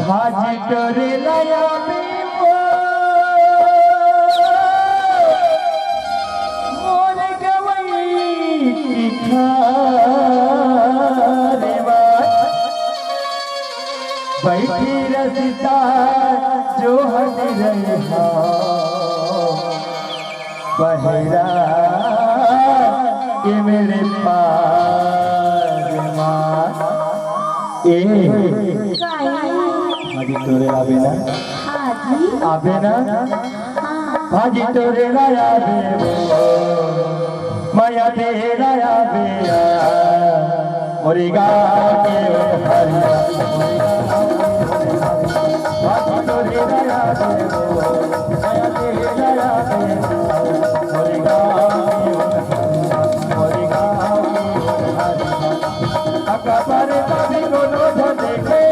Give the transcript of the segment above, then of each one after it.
भाजी करे लाया मोर गवई की खारेवा बैठी रसिता जो हट रहा बहरा के मेरे पास भाजी तोरे आवे ना भाजी तोरे लाया देवो माया तेरा आवे मोरी गाँव के हरिया भाजी तोरे लाया देवो माया तेरा आवे मोरी गाँव के हरिया अकबर कभी कोनो देखे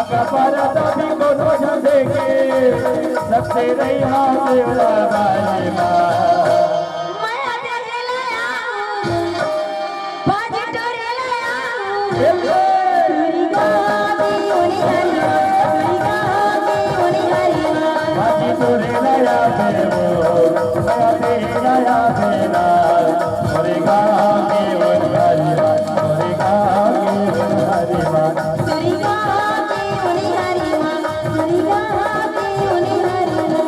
अकबर कभी कोनो देखे सबसे रैया देवला बारे माया तेरे लाया भाजी तोरे लाया तुरी गावी ओनी हरिया भाजी तोरे लाया देवो माया तेरा आवेला मोरे गाँव के हरिया मोरे गाँव के हरिया तुरी गावी ओनी हरिया तुरी गावी ओनी हरिया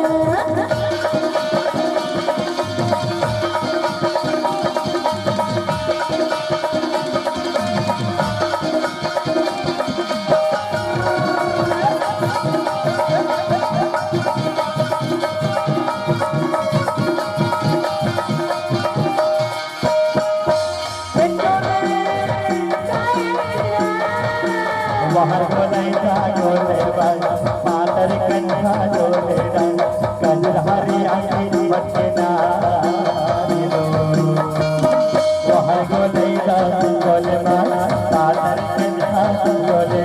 बाहर गोलाई का गोले पातर कंठा गोले कंजर हरिया की बचना बाहर गोलाई का गोले पातर कंठा गोले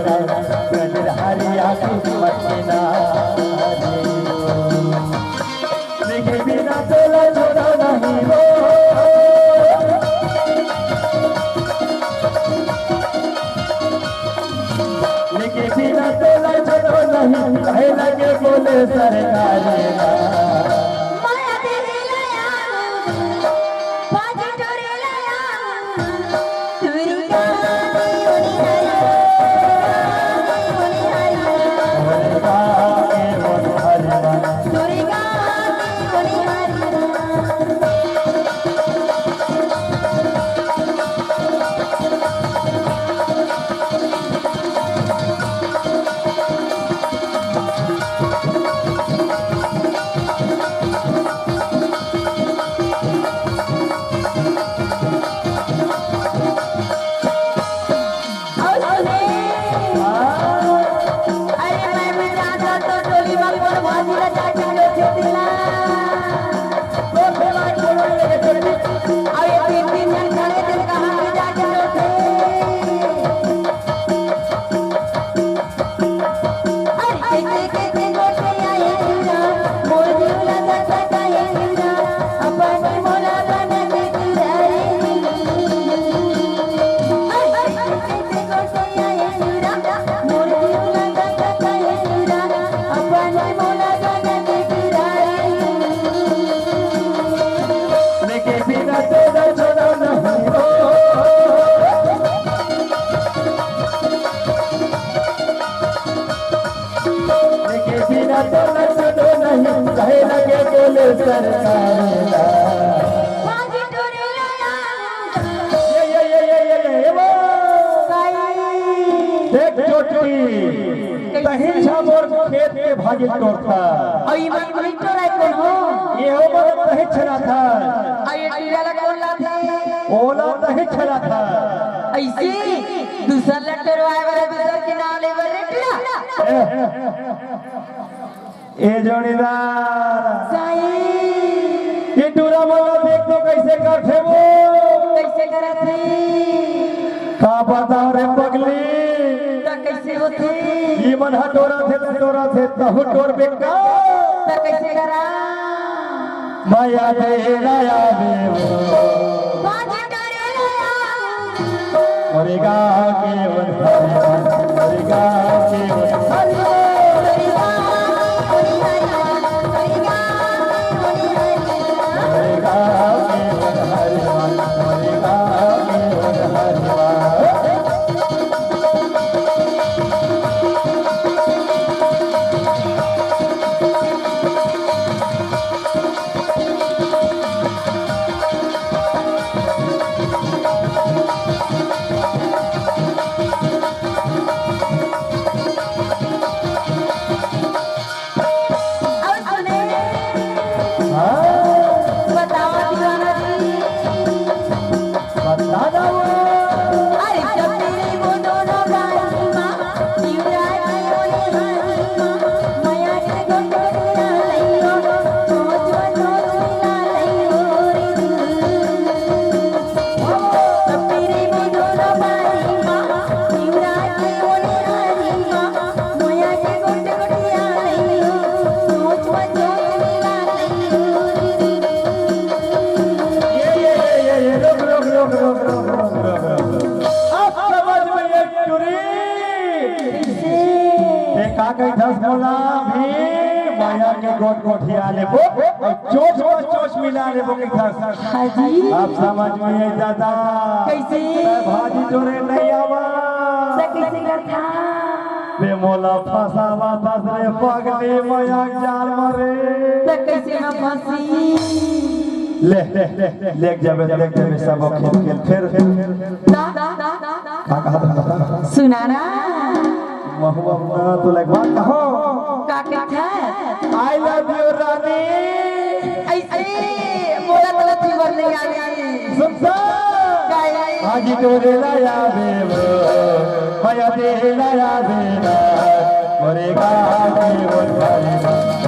कंजर हरिया की बचना लेकिन बिना तोला छोड़ा नहीं हो लेकिन बिना तोला छोड़ो नहीं कहे लगे बोले सरकारी माया तेरे लाया भाजी तोरे लाया तुरी गावी ओनी हरिया तुरी गावी ओनी हरिया कहे लगे बोले सरकारेला भाजी तोरे लाया ये वो देख चोटी कहीं छामोर खेत के भाजी तोड़ता आई मन नहीं तोराय कौन हो ये हो मन कहीं छना था आई टीला कौन ला थे ओला कहीं छना था ऐसे दूसरा लट्टर वाले दूसर के नाम ले वाले टीला ए जोड़ीदार साई ये टूरा वाला देख तो कैसे करते वो कैसे करत है का बता रे पगली तो कैसे होते ये मन हटोरा थे तहु टोर बेका तो कैसे करा माया तेरा आवे भाजी तोरे लाया रसगुल्ला भी माया के गोट गोठिया लेबो चोच को चोच मिला लेबो के घर हाजी आप समझ में आई दादा कैसे भाजी जोरे नहीं आवा कैसे करता बे मोला फसावा तसरे पगली माया जाल मारे तो कैसे न फंसी ले जाबे सब खेल फिर का कहा था सुना ना महुआ तो लग बात कहो का कहता आई लव यू रानी ऐसे बोला तो जीवन नहीं आनी सुन आगे तो देला या बेबो माया देला या बेना मोरे गाने बोल